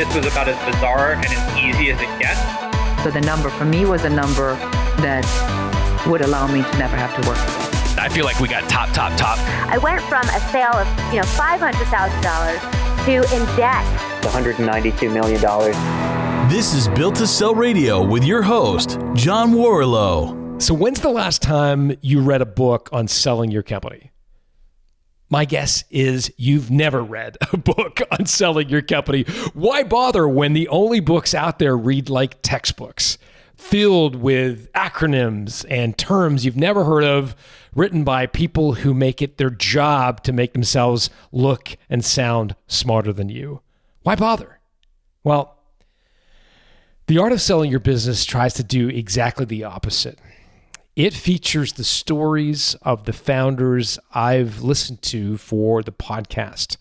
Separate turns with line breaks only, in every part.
this was about as bizarre and as easy as it gets.
So the number for me was a number that would allow me to never have to work again.
I feel like we got top.
I went from a sale of $500,000 to in debt.
$192 million.
This is Built to Sell Radio with your host, John Warrillow.
So when's the last time you read a book on selling your company? My guess is you've never read a book on selling your company. Why bother when the only books out there read like textbooks, filled with acronyms and terms you've never heard of, written by people who make it their job to make themselves look and sound smarter than you? Why bother? Well, The Art of Selling Your Business tries to do exactly the opposite. It features the stories of the founders I've listened to for the podcast.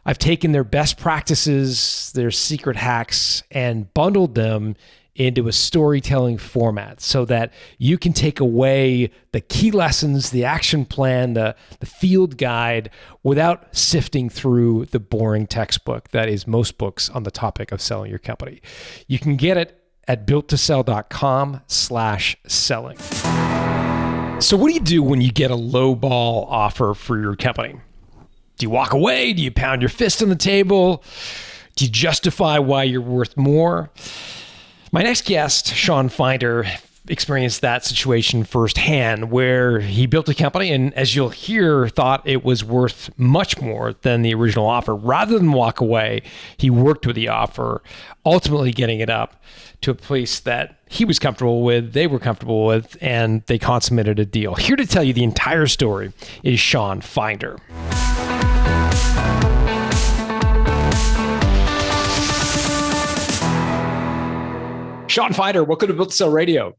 I've taken their best practices, their secret hacks, and bundled them into a storytelling format so that you can take away the key lessons, the action plan, the field guide without sifting through the boring textbook that is most books on the topic of selling your company. You can get it at builttosell.com/selling. So what do you do when you get a lowball offer for your company? Do you walk away? Do you pound your fist on the table? Do you justify why you're worth more? My next guest, Shawn Finder, experienced that situation firsthand, where he built a company and, as you'll hear, thought it was worth much more than the original offer. Rather than walk away, he worked with the offer, ultimately getting it up to a place that he was comfortable with, they were comfortable with, and they consummated a deal. Here to tell you the entire story is Shawn Finder. Shawn Finder, welcome to Built to Sell Radio.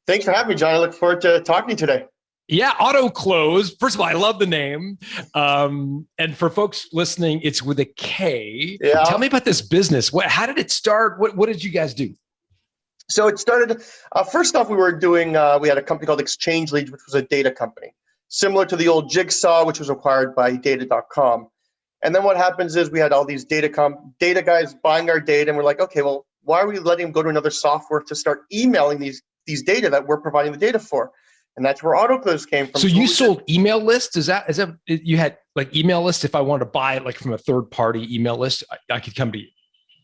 Thanks for having me, John. I look forward to talking to you today.
Yeah, AutoClose. First of all, I love the name. And for folks listening, it's with a K.
Yeah.
Tell me about this business. How did it start? What did you guys do?
So it started, first off, we had a company called Exchange Leads, which was a data company, similar to the old Jigsaw, which was acquired by data.com. And then what happens is we had all these data guys buying our data, and we're like, okay, well, why are we letting them go to another software to start emailing these data that we're providing the data for? And that's where AutoClose came from.
So you sold email lists? Is that you had like email lists? If I wanted to buy it like from a third party email list, I could come to you.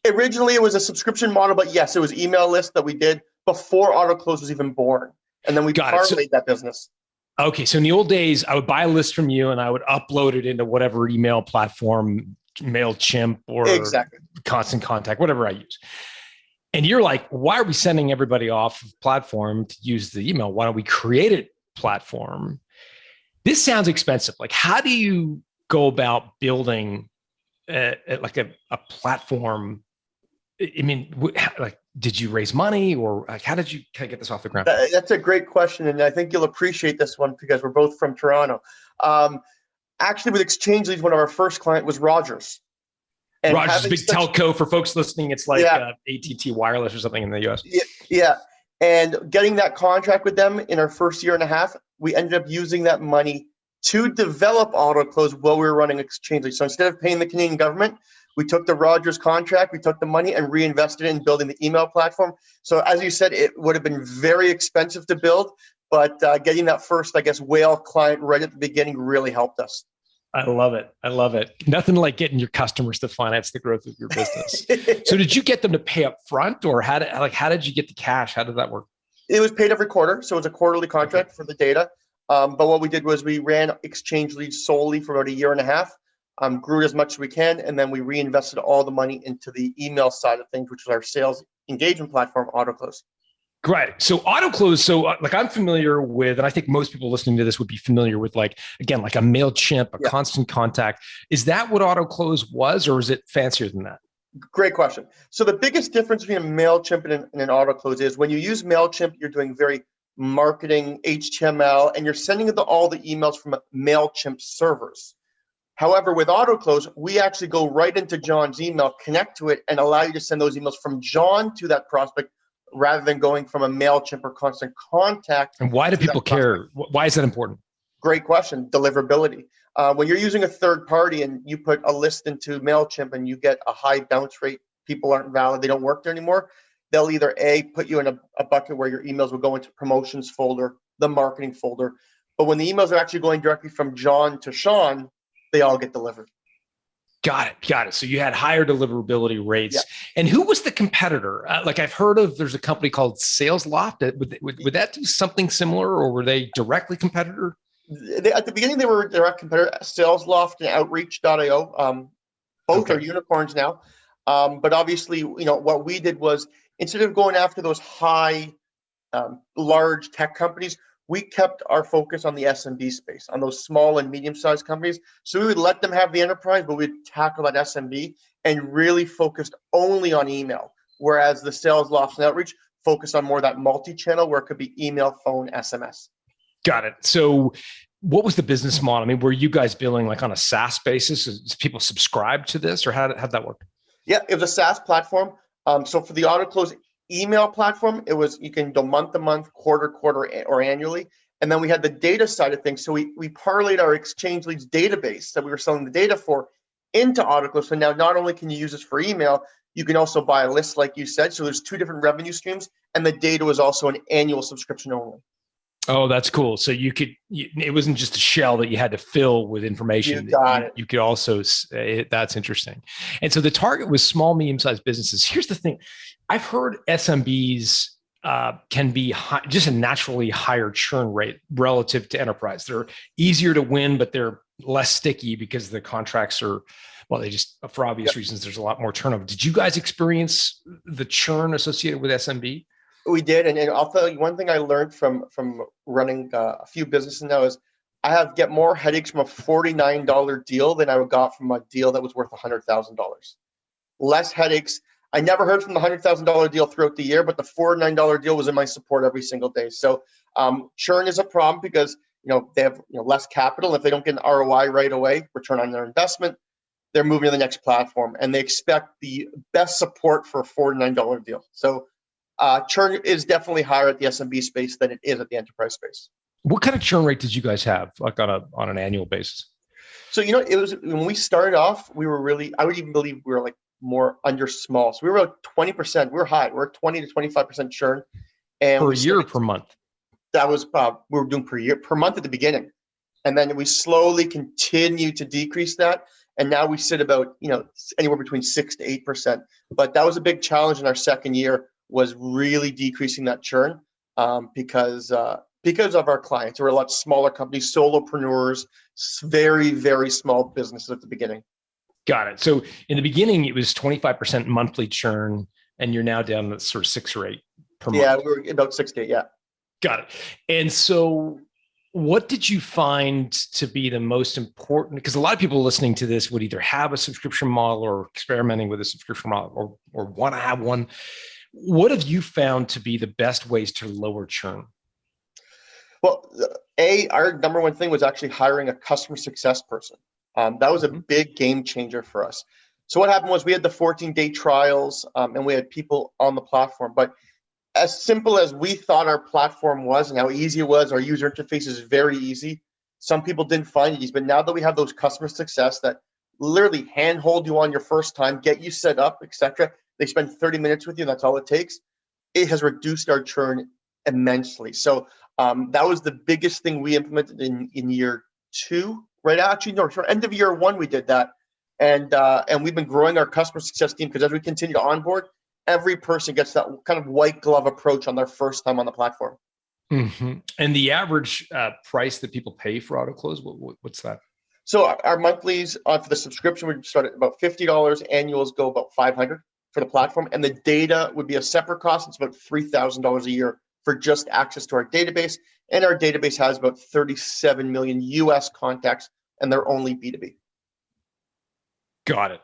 Originally, it was a subscription model, but yes, it was email lists that we did before AutoClose was even born. And then we parlayed that business.
Okay. So in the old days, I would buy a list from you and I would upload it into whatever email platform, MailChimp or Constant Contact, whatever I use. And you're like, why are we sending everybody off of platform to use the email? Why don't we create a platform? This sounds expensive. Like, how do you go about building a platform? I mean, did you raise money, or like, how did you kind of get this off the ground?
That's a great question. And I think you'll appreciate this one because we're both from Toronto. Actually, with Exchange Leads, one of our first client was Rogers. And
Rogers, big telco. For folks listening, it's like AT&T Wireless or something in the US.
Yeah. And getting that contract with them in our first year and a half, we ended up using that money to develop AutoClose while we were running Exchange Leads. So instead of paying the Canadian government, we took the Rogers contract, we took the money and reinvested it in building the email platform. So as you said, it would have been very expensive to build, but getting that first, whale client right at the beginning really helped us.
I love it. Nothing like getting your customers to finance the growth of your business. So did you get them to pay up front, or how did you get the cash? How did that work?
It was paid every quarter. So it was a quarterly contract for the data. But what we did was we ran Exchange Leads solely for about a year and a half, grew it as much as we can. And then we reinvested all the money into the email side of things, which was our sales engagement platform, AutoClose.
Right. So AutoClose, I'm familiar with, and I think most people listening to this would be familiar with like a MailChimp, a Constant Contact. Is that what AutoClose was, or is it fancier than that?
Great question. So the biggest difference between a MailChimp and an AutoClose is when you use MailChimp, you're doing very marketing, HTML, and you're sending all the emails from MailChimp servers. However, with AutoClose, we actually go right into John's email, connect to it, and allow you to send those emails from John to that prospect, rather than going from a MailChimp or Constant Contact.
And why do people care? Why is that important?
Great question. Deliverability. When you're using a third party and you put a list into MailChimp and you get a high bounce rate, people aren't valid, they don't work there anymore, they'll either put you in a bucket where your emails will go into promotions folder, the marketing folder. But when the emails are actually going directly from John to Shawn, they all get delivered.
Got it. So you had higher deliverability rates.
Yeah.
And who was the competitor? Like I've heard of, there's a company called SalesLoft. Would that do something similar, or were they directly competitor?
At the beginning, they were a direct competitor. SalesLoft and 𝙁𝙊𝙐𝙇𝙍, both are unicorns now. But obviously, what we did was, instead of going after those high, large tech companies, we kept our focus on the SMB space, on those small and medium-sized companies. So we would let them have the enterprise, but we'd tackle that SMB and really focused only on email. Whereas the SalesLoft and Outreach focused on more that multi-channel, where it could be email, phone, SMS.
Got it. So what was the business model? I mean, were you guys billing like on a SaaS basis? Does people subscribe to this, or how'd that work?
Yeah, it was a SaaS platform. So for the AutoClose email platform, it was, you can do month to month, quarter, or annually. And then we had the data side of things. So we parlayed our Exchange Leads database that we were selling the data for into AutoClose. So now not only can you use this for email, you can also buy a list, like you said. So there's two different revenue streams, and the data was also an annual subscription only.
Oh, that's cool. So it wasn't just a shell that you had to fill with information.
You got it.
You could also, that's interesting. And so the target was small, medium-sized businesses. Here's the thing. I've heard SMBs can be just a naturally higher churn rate relative to enterprise. They're easier to win, but they're less sticky because the contracts are, well, they just, for obvious reasons, there's a lot more turnover. Did you guys experience the churn associated with SMB?
We did, and I'll tell you one thing I learned from running a few businesses now is I get more headaches from a $49 deal than I would got from a deal that was worth $100,000. Less headaches. I never heard from the $100,000 deal throughout the year, but the $49 deal was in my support every single day. So churn is a problem because they have less capital. If they don't get an ROI right away, return on their investment, they're moving to the next platform, and they expect the best support for a $49 deal. So churn is definitely higher at the SMB space than it is at the enterprise space.
What kind of churn rate did you guys have, like on an annual basis?
So it was, when we started off, we were really, I would even believe we were like more under small. So we were like 20%. We were high. We were 20 to 25% churn. And
per year or per month?
That was we were doing per month at the beginning, and then we slowly continued to decrease that. And now we sit about anywhere between 6 to 8%. But that was a big challenge in our second year, was really decreasing that churn because of our clients. We're a lot smaller companies, solopreneurs, very, very small businesses at the beginning.
Got it. So in the beginning, it was 25% monthly churn, and you're now down to sort of 6 or 8 per month.
Yeah, we're about 6 to 8, yeah.
Got it. And so what did you find to be the most important? Because a lot of people listening to this would either have a subscription model or experimenting with a subscription model or want to have one. What have you found to be the best ways to lower churn?
Well, our number one thing was actually hiring a customer success person. That was a big game changer for us. So what happened was we had the 14-day trials and we had people on the platform. But as simple as we thought our platform was and how easy it was, our user interface is very easy. Some people didn't find it easy. But now that we have those customer success that literally handhold you on your first time, get you set up, etc., they spend 30 minutes with you. That's all it takes. It has reduced our churn immensely. So that was the biggest thing we implemented in year 2. Right? Actually, no, for end of year 1, we did that. And we've been growing our customer success team because as we continue to onboard, every person gets that kind of white glove approach on their first time on the platform.
Mm-hmm. And the average price that people pay for AutoClose, what's that?
So our monthlies for the subscription would start at about $50. Annuals go about $500 for the platform. And the data would be a separate cost. It's about $3,000 a year for just access to our database. And our database has about 37 million US contacts, and they're only B2B.
Got it.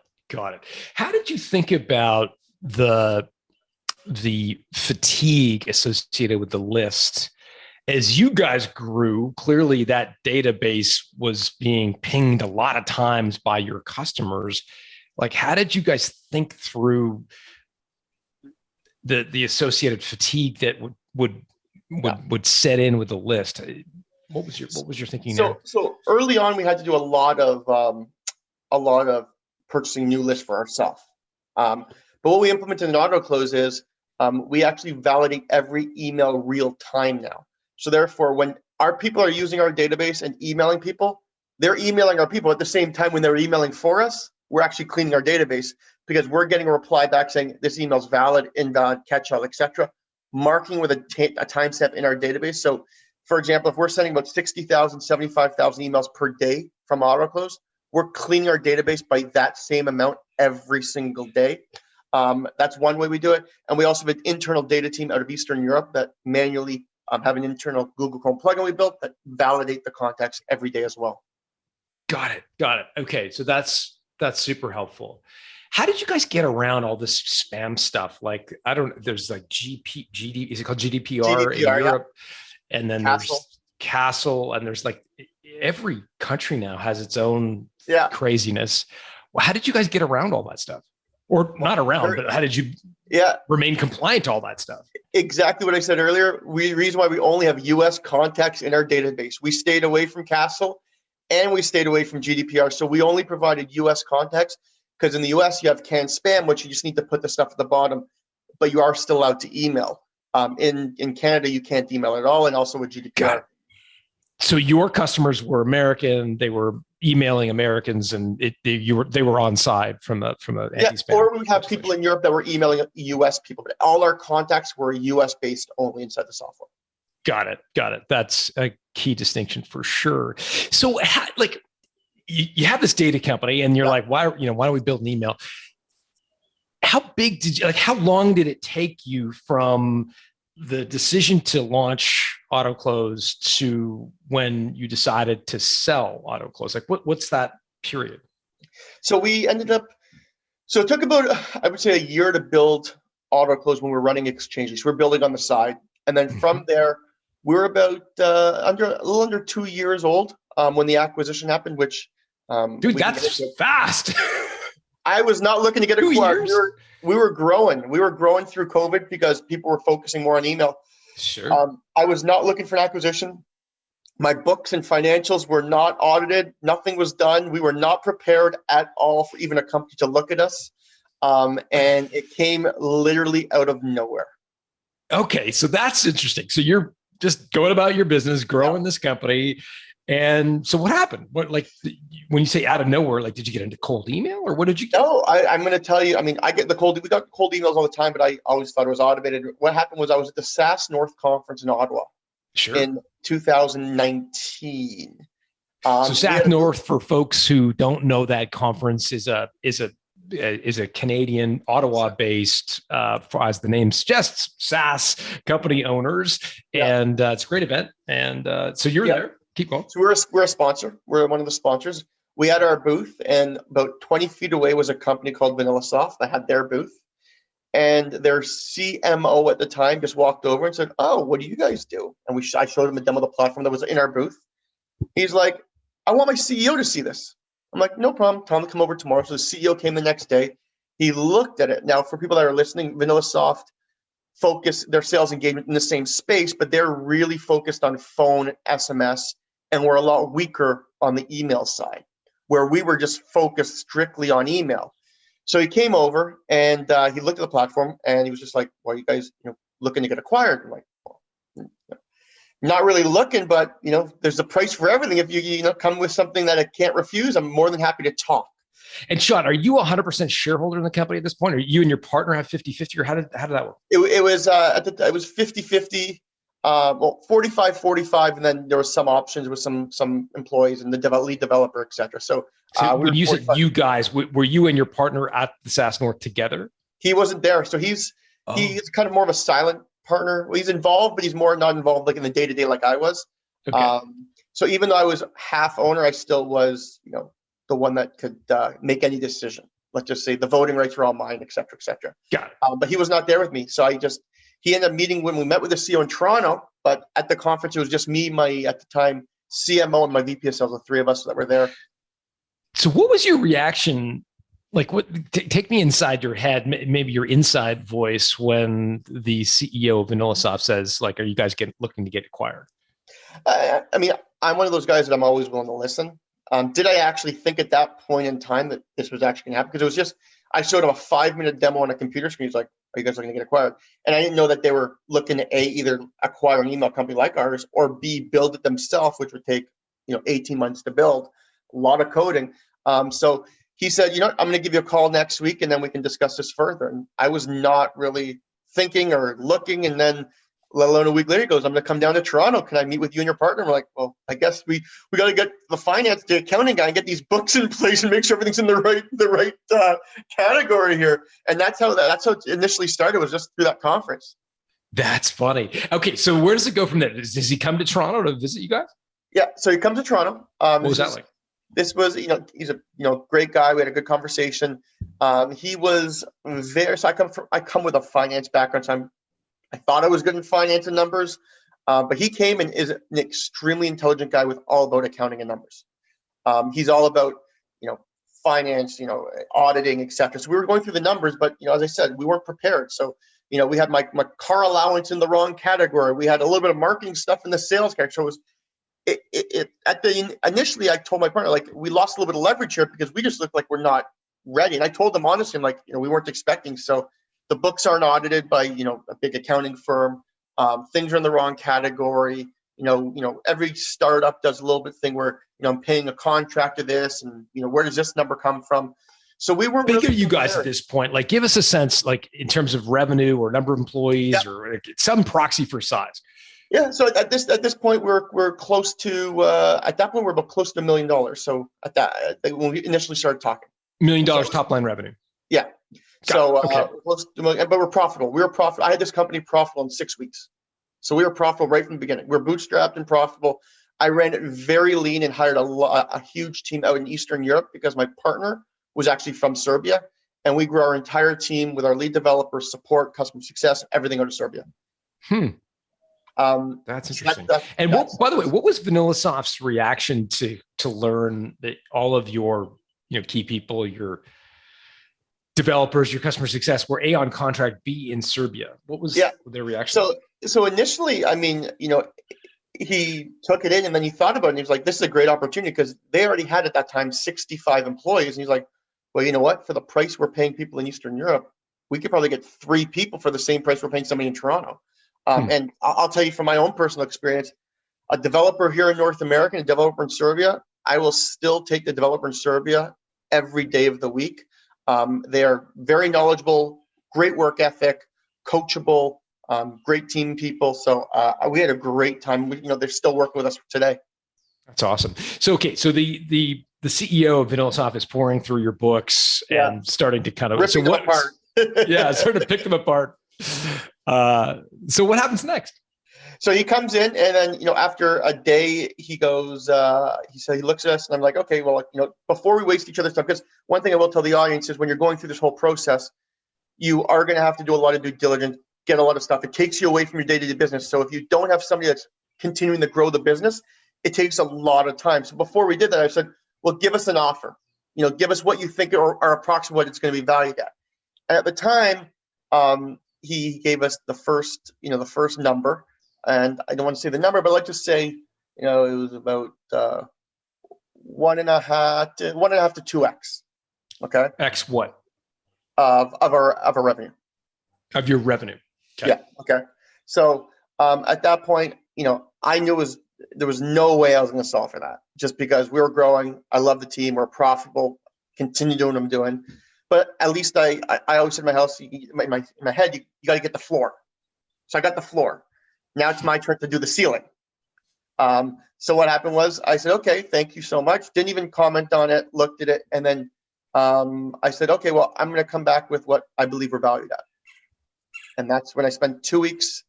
How did you think about the fatigue associated with the list? As you guys grew, clearly that database was being pinged a lot of times by your customers. Like, how did you guys think through the associated fatigue that would set in with the list? What was your thinking
So
there?
so early on, we had to do a lot of purchasing new lists for ourselves. But what we implemented in AutoClose is we actually validate every email real time now. So therefore, when our people are using our database and emailing people, they're emailing our people at the same time when they're emailing for us. We're actually cleaning our database because we're getting a reply back saying this email's valid, invalid, catch-all, etc., marking with a timestamp in our database. So, for example, if we're sending about 60,000, 75,000 emails per day from AutoClose, we're cleaning our database by that same amount every single day. That's one way we do it. And we also have an internal data team out of Eastern Europe that manually have an internal Google Chrome plugin we built that validate the contacts every day as well. Got
it. Okay, so that's super helpful. How did you guys get around all this spam stuff? Like, I don't, there's like GD, is it called GDPR in Europe? Yeah. And then there's Castle, and there's like every country now has its own craziness. Well, how did you guys get around all that stuff? Or not around, but how did you remain compliant to all that stuff? Exactly what I said earlier. The reason why we only have US contacts in our database. We stayed away from Castle and we stayed away from GDPR. So we only provided US contacts because in the US you have canned spam, which you just need to put the stuff at the bottom, but you are still allowed to email. In Canada, you can't email at all, and also with GDPR. So your customers were American; they were emailing Americans, and they were on side from a anti-spam. Or we have people in Europe that were emailing US people, but all our contacts were US based only inside the software. Got it. That's a key distinction for sure. So, like, you have this data company, and you're like, why don't we build an email? How big how long did it take you from the decision to launch AutoClose to when you decided to sell AutoClose? Like, what's that period? So we ended up, it took about, I would say, a year to build AutoClose when we were running exchanges. We're building on the side. And then from there, we were about a little under 2 years old when the acquisition happened, which... dude, that's fast. I was not looking to get acquired. We were growing. We were growing through COVID because people were focusing more on email. Sure. I was not looking for an acquisition. My books and financials were not audited. Nothing was done. We were not prepared at all for even a company to look at us. And it came literally out of nowhere. Okay, so that's interesting. So you're just going about your business, growing this company. And so what happened? What, like, when you say out of nowhere, like, did you get into cold email, or what did you get? No, I'm going to tell you, I mean, we got cold emails all the time, but I always thought it was automated. What happened was I was at the SaaS North conference in Ottawa in 2019. So SaaS North, for folks who don't know, that conference is a Canadian, Ottawa-based, as the name suggests, SaaS company owners. And it's a great event. And so you're there. Keep going. So we're a sponsor. We're one of the sponsors. We had our booth, and about 20 feet away was a company called Vanillasoft that had their booth. And their CMO at the time just walked over and said, "Oh, what do you guys do?" And I showed him a demo of the platform that was in our booth. He's like, "I want my CEO to see this." I'm like, "No problem. Tell him to come over tomorrow." So the CEO came the next day. He looked at it. Now, for people that are listening, Vanillasoft focus their sales engagement in the same space, but they're really focused on phone, SMS, and we're a lot weaker on the email side, where we were just focused strictly on email. So he came over and he looked at the platform and he was just like, "Well, you guys, looking to get acquired?" I'm like, "Well, not really looking, but there's a price for everything. If you come with something that I can't refuse, I'm more than happy to talk." And Shawn, are you 100% shareholder in the company at this point? Or you and your partner have 50-50, or how did that work? It was it was 50-50. Well, 45-45, and then there was some options with some employees and the lead developer, etc. So when you said you guys, were you and your partner at the SaaS North together? He wasn't there, so he's kind of more of a silent partner. Well, he's involved, but he's more not involved like in the day-to-day like I was. Okay. So even though I was half owner, I still was the one that could make any decision. Let's just say the voting rights were all mine, etc., etc. Got it. But he was not there with me, so he ended up meeting when we met with the CEO in Toronto, but at the conference, it was just me, at the time, CMO, and my VP of sales, the three of us that were there. So what was your reaction? Like, take me inside your head, maybe your inside voice, when the CEO of Vanillasoft says, like, "Are you guys looking to get acquired?"
I mean, I'm one of those guys that I'm always willing to listen. Did I actually think at that point in time that this was actually going to happen? Because it was just, I showed him a 5-minute demo on a computer screen. He's like, are you guys looking to get acquired? And I didn't know that they were looking to A, either acquire an email company like ours, or B, build it themselves, which would take 18 months to build, a lot of coding. So he said, you know what, I'm going to give you a call next week and then we can discuss this further. And I was not really thinking or looking. And then let alone a week later, he goes, I'm going to come down to Toronto. Can I meet with you and your partner? We're like, well, I guess we got to get the accounting guy and get these books in place and make sure everything's in the right category here. And that's how it initially started, was just through that conference.
That's funny. Okay, so where does it go from there? Does he come to Toronto to visit you guys?
Yeah, so he comes to Toronto.
What was that like?
This was, he's a great guy. We had a good conversation. He was very. So I come with a finance background, so I thought I was good in finance and numbers, but he came and is an extremely intelligent guy with all about accounting and numbers. He's all about finance, auditing, etc. So we were going through the numbers, but as I said, we weren't prepared. So we had my car allowance in the wrong category. We had a little bit of marketing stuff in the sales category. So initially I told my partner, like, we lost a little bit of leverage here because we just looked like we're not ready. And I told them honestly, I'm like, we weren't expecting. So the books aren't audited by, a big accounting firm. Things are in the wrong category. Every startup does a little bit thing where, I'm paying a contractor this and, where does this number come from? So we weren't
big
really
are you guys at this point? Like, give us a sense, like in terms of revenue or number of employees or some proxy for size.
Yeah. So at this point, we're close to, at that point, we're about close to $1 million. So at that, when we initially started talking.
$1 million top line revenue.
Yeah. So close to $1 million, but we're profitable. We were profitable. I had this company profitable in 6 weeks. So we were profitable right from the beginning. We're bootstrapped and profitable. I ran it very lean and hired a huge team out in Eastern Europe because my partner was actually from Serbia. And we grew our entire team with our lead developers, support, customer success, everything out of Serbia.
That's interesting. By the way, what was VanillaSoft's reaction to learn that all of your key people, your developers, your customer success were A, on contract, B, in Serbia? What was their reaction?
So initially, I mean, he took it in and then he thought about it and he was like, this is a great opportunity because they already had at that time 65 employees. And he's like, well, you know what? For the price we're paying people in Eastern Europe, we could probably get 3 people for the same price we're paying somebody in Toronto. And I'll tell you from my own personal experience, a developer here in North America and a developer in Serbia, I will still take the developer in Serbia every day of the week. They are very knowledgeable, great work ethic, coachable, great team people. So we had a great time. They're still working with us today.
That's awesome. So, okay. So the CEO of VanillaSoft is pouring through your books and starting to kind of
ripping them apart.
Starting to pick them apart. So what happens next?
So he comes in and then, after a day, he goes, he looks at us and I'm like, okay, well, before we waste each other's time, because one thing I will tell the audience is when you're going through this whole process, you are going to have to do a lot of due diligence, get a lot of stuff. It takes you away from your day-to-day business. So if you don't have somebody that's continuing to grow the business, it takes a lot of time. So before we did that, I said, well, give us an offer, give us what you think or approximately what it's going to be valued at. And at the time, he gave us the first number. And I don't want to say the number, but let's just say, it was about 1.5 to 2x. Okay.
X what?
Of our revenue.
Of your revenue. Okay.
Yeah. Okay. So at that point, I knew there was no way I was going to solve for that, just because we were growing. I love the team. We're profitable. Continue doing what I'm doing. But at least I always said in my house, in my head, you got to get the floor. So I got the floor. Now it's my turn to do the ceiling. So what happened was I said, okay, thank you so much. Didn't even comment on it, looked at it. And then I said, okay, well, I'm going to come back with what I believe we're valued at. And that's when I spent 2 weeks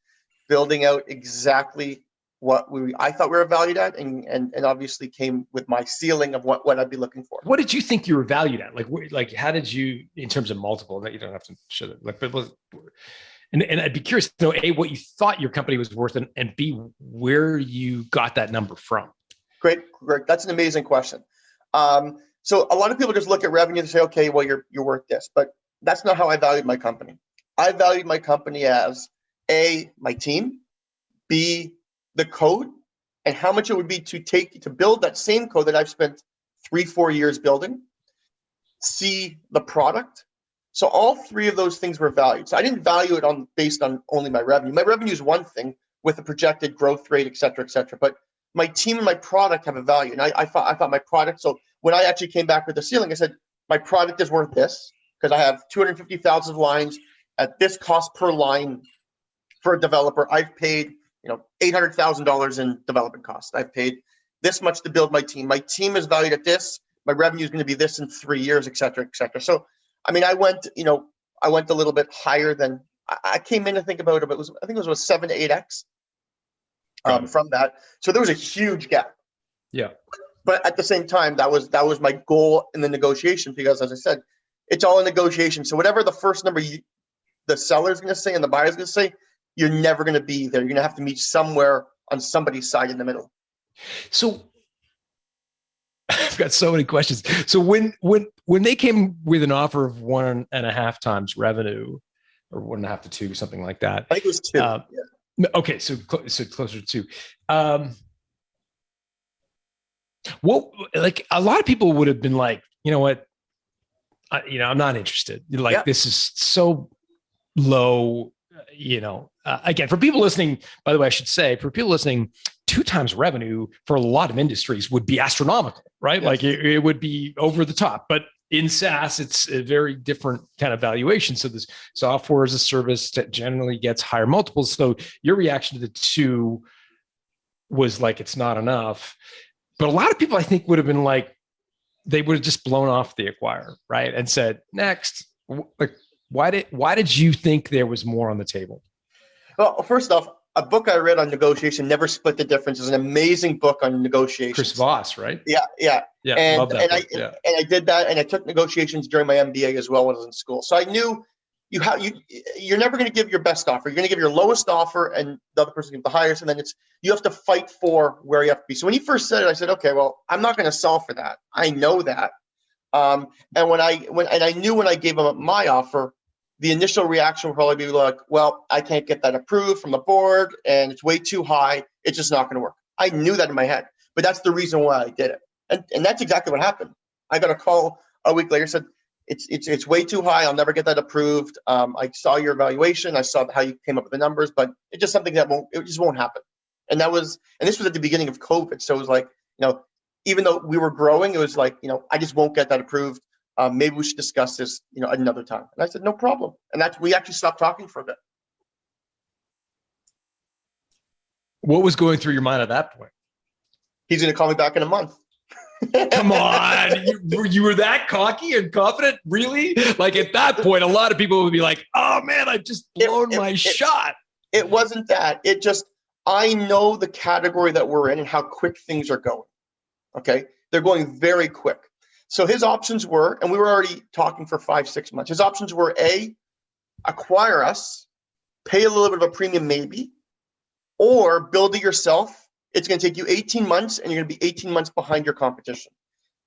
building out exactly what I thought we were valued at, and obviously came with my ceiling of what I'd be looking for.
What did you think you were valued at? Like how did you, in terms of multiple, that you don't have to show it, and I'd be curious to know, A, what you thought your company was worth, and B, where you got that number from.
Great. That's an amazing question. So a lot of people just look at revenue and say, okay, well, you're worth this, but that's not how I valued my company. I valued my company as A, my team, B, the code, and how much it would be to build that same code that I've spent 3-4 years building, see the product. So all three of those things were valued. So I didn't value it based on only my revenue. My revenue is one thing with a projected growth rate, et cetera, but my team and my product have a value. And I thought my product, so when I actually came back with the ceiling, I said, my product is worth this because I have 250,000 lines at this cost per line for a developer. I've paid, $800,000 in development costs. I've paid this much to build my team. My team is valued at this. My revenue is going to be this in 3 years, et cetera, et cetera. So, I mean, I went a little bit higher than I came in to think about it, but I think it was 7 to 8x from that. So there was a huge gap.
Yeah.
But at the same time, that was my goal in the negotiation, because as I said, it's all a negotiation. So whatever the first number the seller's going to say and the buyer's going to say, you're never going to be there. You're going to have to meet somewhere on somebody's side in the middle.
So I've got so many questions. So when they came with an offer of 1.5 times revenue, or 1.5 to 2, something like that.
I think it was 2. Yeah.
Okay, so closer to 2. Well, like a lot of people would have been like, you know what, I'm not interested. Like this is so low. Again, for people listening, by the way, I should say, for people listening, 2 times revenue for a lot of industries would be astronomical, right? Yes. Like it would be over the top. But in SaaS, it's a very different kind of valuation. So this software as a service that generally gets higher multiples. So your reaction to the 2 was like, it's not enough. But a lot of people, I think, would have been like, they would have just blown off the acquirer, right? And said, next. Like, why did you think there was more on the table? Well,
first off, a book I read on negotiation, Never Split the Difference, is an amazing book on negotiation.
Chris Voss, right?
Yeah.
And love that book.
And I did that, and I took negotiations during my MBA as well when I was in school. So I knew you're never going to give your best offer. You're going to give your lowest offer, and the other person gives the highest, and then you have to fight for where you have to be. So when he first said it, I said, okay, well, I'm not going to sell for that. I know that. And I knew when I gave him my offer, the initial reaction would probably be like, well, I can't get that approved from the board, and it's way too high. It's just not going to work. I knew that in my head, but that's the reason why I did it. And that's exactly what happened. I got a call a week later, said, it's way too high. I'll never get that approved. I saw your evaluation. I saw how you came up with the numbers, but it's just something that just won't happen. And this was at the beginning of COVID. So it was like, even though we were growing, it was like, I just won't get that approved. Maybe we should discuss this, another time. And I said, no problem. And we actually stopped talking for a bit.
What was going through your mind at that point?
He's going to call me back in a month.
Come on. You were that cocky and confident? Really? Like at that point, a lot of people would be like, oh man, I've just blown my shot.
It wasn't that. It just, I know the category that we're in and how quick things are going. Okay. They're going very quick. So his options were, and we were already talking for 5-6 months. His options were A, acquire us, pay a little bit of a premium maybe, or build it yourself. It's going to take you 18 months and you're going to be 18 months behind your competition.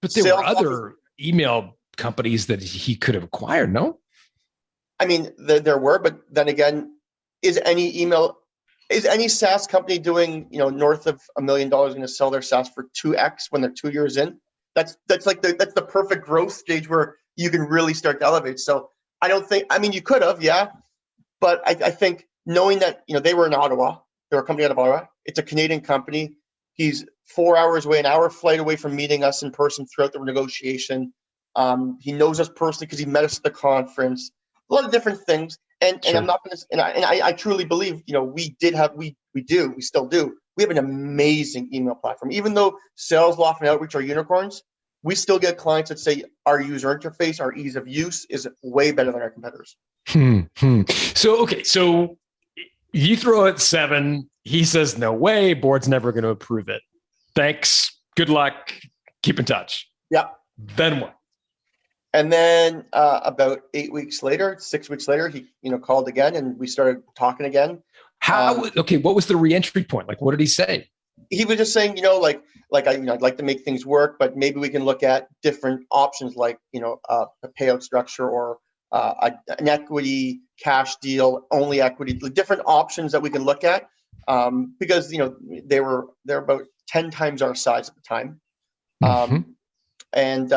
But there were other email companies that he could have acquired, no?
I mean, there were, but then again, is any SaaS company doing, north of $1 million going to sell their SaaS for 2x when they're 2 years in? That's the perfect growth stage where you can really start to elevate. So I don't think, you could have, yeah, but I think knowing that, they were in Ottawa, they're a company out of Ottawa. It's a Canadian company. He's 4 hours away, an hour flight away from meeting us in person throughout the negotiation. He knows us personally because he met us at the conference. A lot of different things. And sure. I'm not going to, and I truly believe, we still do. We have an amazing email platform. Even though SalesLoft and Outreach are unicorns, we still get clients that say our user interface, our ease of use is way better than our competitors.
So you throw it 7. He says, no way, board's never going to approve it. Thanks. Good luck. Keep in touch.
Yeah.
Then what?
And then about 6 weeks later, he called again and we started talking again.
What was the reentry point? Like, what did he say?
He was just saying, I'd like to make things work, but maybe we can look at different options like, a payout structure or an equity cash deal, only equity, different options that we can look at. because they're about 10 times our size at the time. And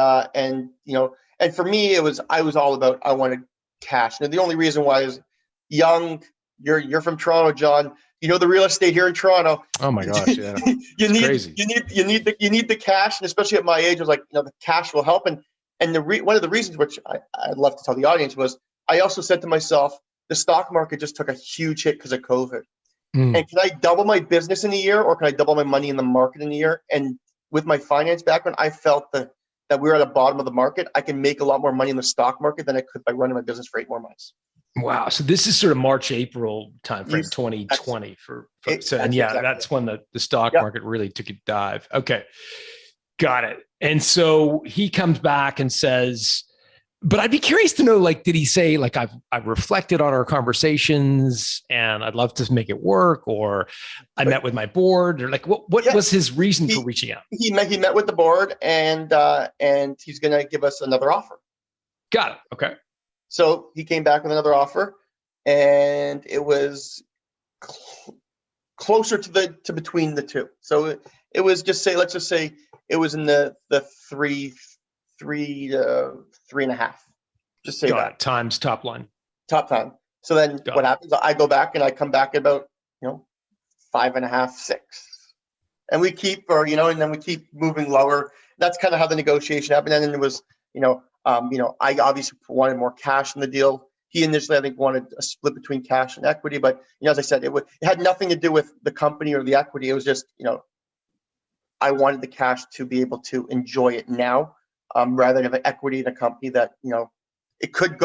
for me, I was all about, I wanted cash. Now, the only reason why is young. You're from Toronto, John. You know the real estate here in Toronto.
Oh my gosh, yeah.
Crazy. You need the cash, and especially at my age, I was like, the cash will help. And one of the reasons, which I'd love to tell the audience, was I also said to myself, the stock market just took a huge hit because of COVID. And can I double my business in a year, or can I double my money in the market in a year? And with my finance background, I felt that we were at the bottom of the market. I can make a lot more money in the stock market than I could by running my business for 8 more months.
Wow. So this is sort of March, April timeframe, 2020 that's when the stock market really took a dive. Okay. Got it. And so he comes back and says, but I'd be curious to know, did he say, I've reflected on our conversations and I'd love to make it work, or I met with my board, or what was his reason for reaching out?
He met with the board, and he's going to give us another offer.
Got it. Okay.
So he came back with another offer, and it was closer to between the two. So it was let's just say it was in the 3 to 3.5. Just say that
times top line.
Top time. So then what happens? I go back and I come back at about 5.5, 6, and we keep, and then we keep moving lower. That's kind of how the negotiation happened. And then it was, I obviously wanted more cash in the deal. He initially, I think, wanted a split between cash and equity, but as I said, it had nothing to do with the company or the equity. It was just, I wanted the cash to be able to enjoy it now, rather than have equity in a company that, it could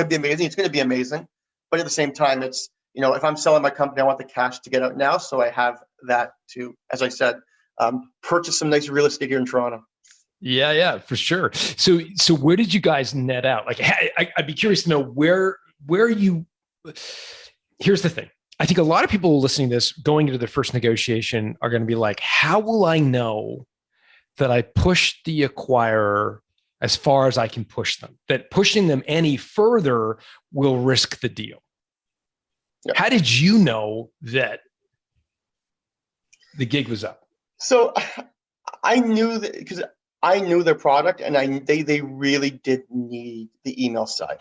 be amazing. It's going to be amazing, but at the same time, it's, if I'm selling my company, I want the cash to get out now, so I have that to, as I said, purchase some nice real estate here in Toronto.
Yeah, for sure. So where did you guys net out? I'd be curious to know where you. Here's the thing. I think a lot of people listening to this, going into their first negotiation, are going to be like, how will I know that I pushed the acquirer as far as I can push them? That pushing them any further will risk the deal. Yep. How did you know that the gig was up? So
I knew that because I knew their product, and they really did need the email side.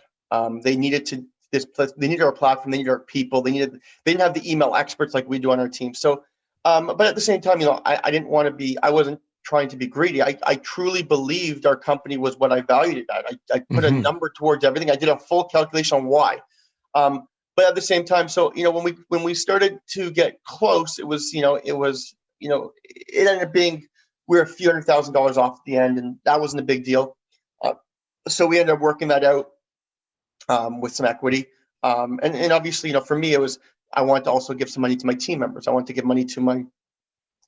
They needed they needed our platform, they needed our people, they didn't have the email experts like we do on our team. So, but at the same time, I wasn't trying to be greedy. I truly believed our company was what I valued it at. I put a number towards everything. I did a full calculation on why. But at the same time, so when we started to get close, it ended up being, we're a few $100,000 off at the end, and that wasn't a big deal. So we ended up working that out with some equity. And obviously, for me, it was, I wanted to also give some money to my team members. I wanted to give money to my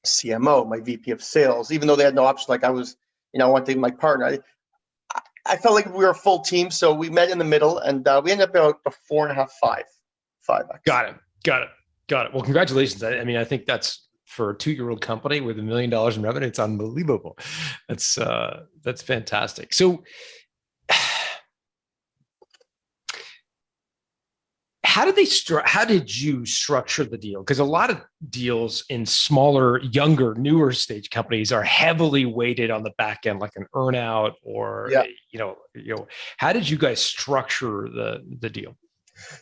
CMO, my VP of sales, even though they had no option. I was, I wanted to give my partner. I felt like we were a full team, so we met in the middle, and we ended up about a 4.5, 5x.
Got it. Well, congratulations. I think that's, for a 2-year-old company with $1 million in revenue, it's unbelievable. That's fantastic. So how did you structure the deal? Because a lot of deals in smaller, younger, newer stage companies are heavily weighted on the back end, like an earnout, or how did you guys structure the deal?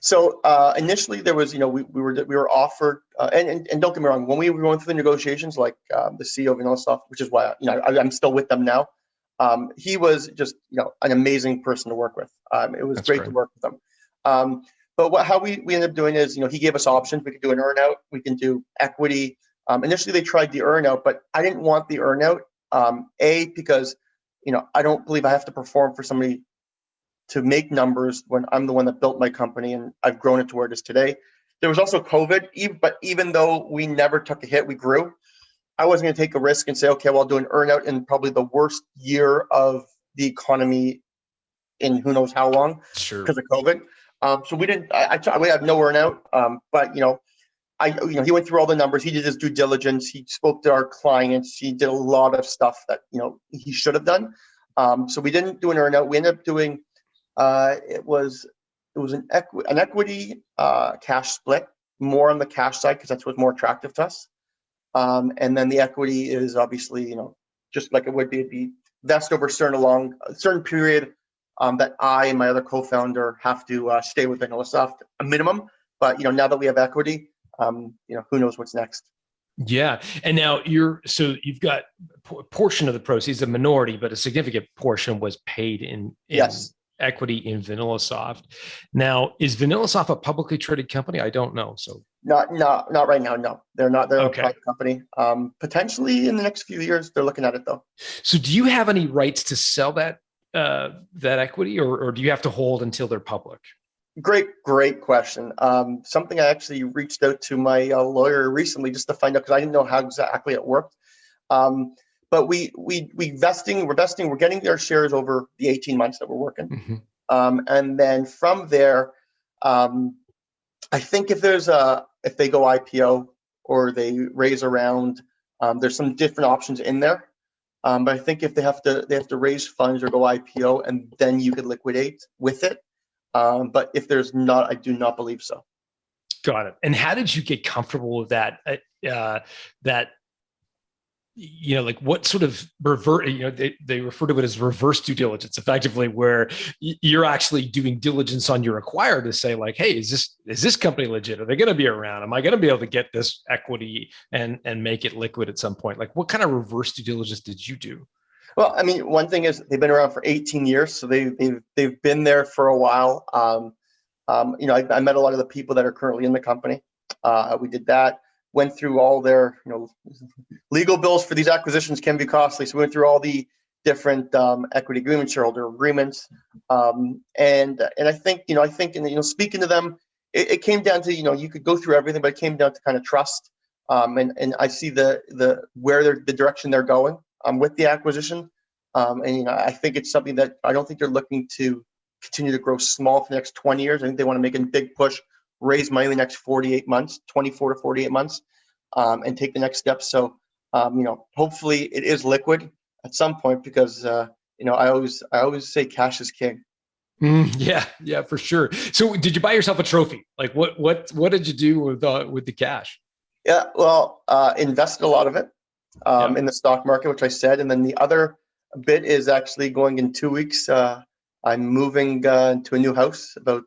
So initially there was, we were offered, and don't get me wrong, when we were going through the negotiations, like the CEO of Vanillasoft, which is why I'm still with them now. He was just an amazing person to work with. It was great to work with him. But how we ended up doing is, he gave us options. We could do an earnout, we can do equity. Initially they tried the earnout, but I didn't want the earnout. Because I don't believe I have to perform for somebody to make numbers when I'm the one that built my company and I've grown it to where it is today. There was also COVID, but even though we never took a hit, we grew. I wasn't going to take a risk and say, okay, well, I'll do an earnout in probably the worst year of the economy in who knows how long, because of COVID. So we didn't. We had no earnout. But he went through all the numbers. He did his due diligence. He spoke to our clients. He did a lot of stuff that he should have done. So we didn't do an earnout. We ended up doing. It was an equity cash split. more on the cash side because that's what's more attractive to us. And then the equity is obviously, just like it would be, it'd be vest over a certain period that I and my other co-founder have to stay with VanillaSoft, a minimum. But now that we have equity, who knows what's next.
Yeah. And now you've got a portion of the proceeds, a minority, but a significant portion was paid in
Yes.
equity in VanillaSoft. Now, is VanillaSoft a publicly traded company? I don't know. So
Not right now. No, they're not. They're
Okay.
a private company. Potentially in the next few years, they're looking at it though.
So do you have any rights to sell that equity, or do you have to hold until they're public?
Great question. Something I actually reached out to my lawyer recently just to find out because I didn't know how exactly it worked. But we're vesting. We're getting their shares over the 18 months that we're working, and then from there, I think if they go IPO or they raise a round, there's some different options in there. But I think if they have to raise funds or go IPO, and then you could liquidate with it. But if there's not, I do not believe so.
Got it. And how did you get comfortable with that? Like what sort of they refer to it as reverse due diligence, effectively, where you're actually doing diligence on your acquirer to say like, hey, is this company legit? Are they going to be around? Am I going to be able to get this equity and make it liquid at some point? Like what kind of reverse due diligence did you do?
Well, I mean, one thing is they've been around for 18 years, so they've been there for a while. I met a lot of the people that are currently in the company. We did that. Went through all their, legal bills for these acquisitions can be costly. So we went through all the different equity agreements, shareholder agreements, and I think, speaking to them, it came down to, you could go through everything, but it came down to kind of trust. And I see the direction they're going with the acquisition, and I think it's something that I don't think they're looking to continue to grow small for the next 20 years. I think they want to make a big push, raise money in the next 48 months, 24 to 48 months, and take the next step. So, hopefully it is liquid at some point because, I always say cash is king.
Yeah, for sure. So did you buy yourself a trophy? Like what did you do with the cash?
Yeah, well, invested a lot of it in the stock market, which I said. And then the other bit is actually going in 2 weeks. I'm moving to a new house about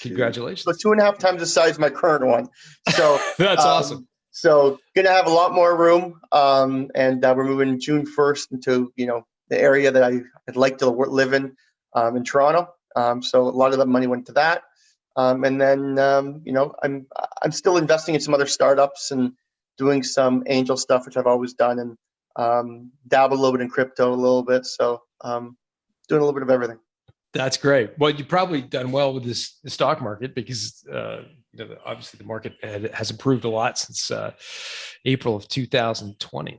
Congratulations.
So 2.5 times the size of my current one. So
that's awesome.
So gonna have a lot more room. And we're moving June 1st into the area that I'd like to live in Toronto. So a lot of the money went to that. And then I'm still investing in some other startups and doing some angel stuff, which I've always done, and dabble a little bit in crypto a little bit. So doing a little bit of everything.
That's great. Well, you've probably done well with the stock market because obviously the market has improved a lot since April of 2020.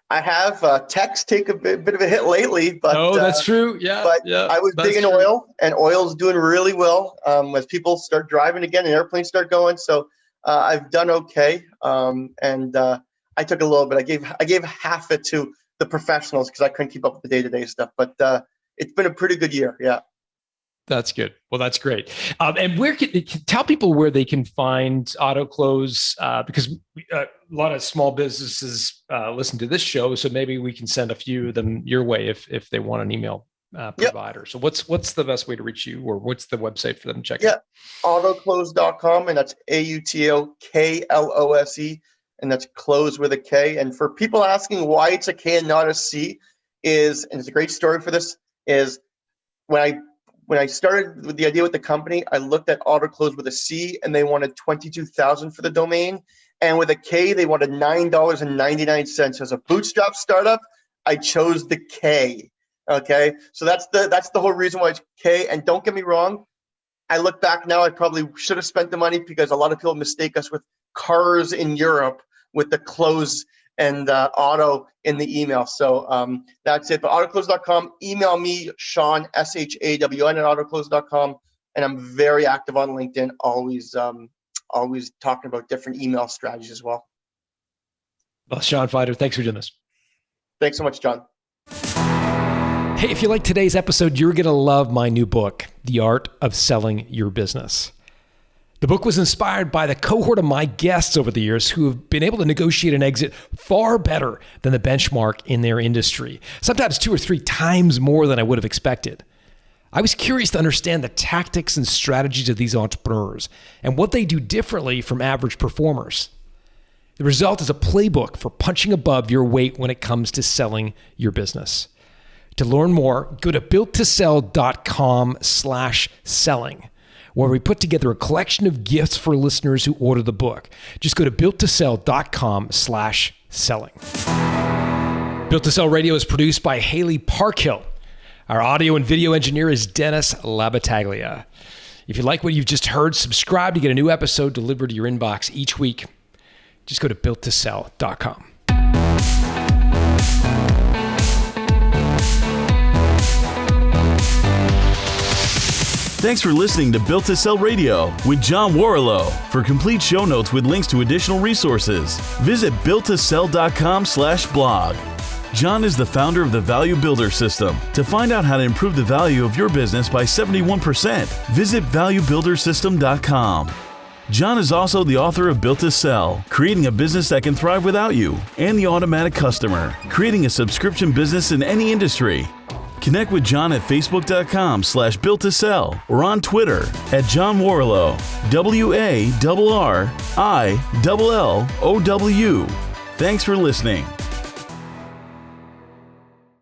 I have tech's take a bit of a hit lately, but
that's true. Yeah,
but I was big in oil, and oil's doing really well as people start driving again and airplanes start going. So I've done okay, and I took a little bit. I gave half it to the professionals because I couldn't keep up with the day-to-day stuff. But it's been a pretty good year. Yeah.
That's good. Well, that's great. And where tell people where they can find AutoClose, because a lot of small businesses listen to this show, so maybe we can send a few of them your way if they want an email provider. Yep. So what's the best way to reach you, or what's the website for them to check out?
AutoClose.com, and that's AutoClose, and that's close with a K. And for people asking why it's a K and not a C, and it's a great story for this, is when I started with the idea with the company, I looked at AutoClose with a C, and they wanted $22,000 for the domain, and with a K, they wanted $9.99. As a bootstrap startup, I chose the K. Okay, so that's the whole reason why it's K. And don't get me wrong, I look back now, I probably should have spent the money because a lot of people mistake us with cars in Europe with the close and auto in the email. So that's it. But AutoClose.com, email me, Shawn, SHAWN at AutoClose.com. And I'm very active on LinkedIn, always talking about different email strategies as well.
Well, Shawn Feider, thanks for doing this.
Thanks so much, John.
Hey, if you like today's episode, you're going to love my new book, The Art of Selling Your Business. The book was inspired by the cohort of my guests over the years who have been able to negotiate an exit far better than the benchmark in their industry, sometimes 2 or 3 times more than I would have expected. I was curious to understand the tactics and strategies of these entrepreneurs and what they do differently from average performers. The result is a playbook for punching above your weight when it comes to selling your business. To learn more, go to builttosell.com/selling, where we put together a collection of gifts for listeners who order the book. Just go to builttosell.com/selling. Built to Sell Radio is produced by Haley Parkhill. Our audio and video engineer is Dennis Labataglia. If you like what you've just heard, subscribe to get a new episode delivered to your inbox each week. Just go to builttosell.com.
Thanks for listening to Built to Sell Radio with John Warrillow. For complete show notes with links to additional resources, visit builttosell.com/blog. John is the founder of the Value Builder System. To find out how to improve the value of your business by 71%, visit valuebuildersystem.com. John is also the author of Built to Sell, Creating a Business That Can Thrive Without You, and The Automatic Customer, Creating a Subscription Business in Any Industry. Connect with John at facebook.com/builttosell or on Twitter at John Warrillow, WARRILLOW. Thanks for listening.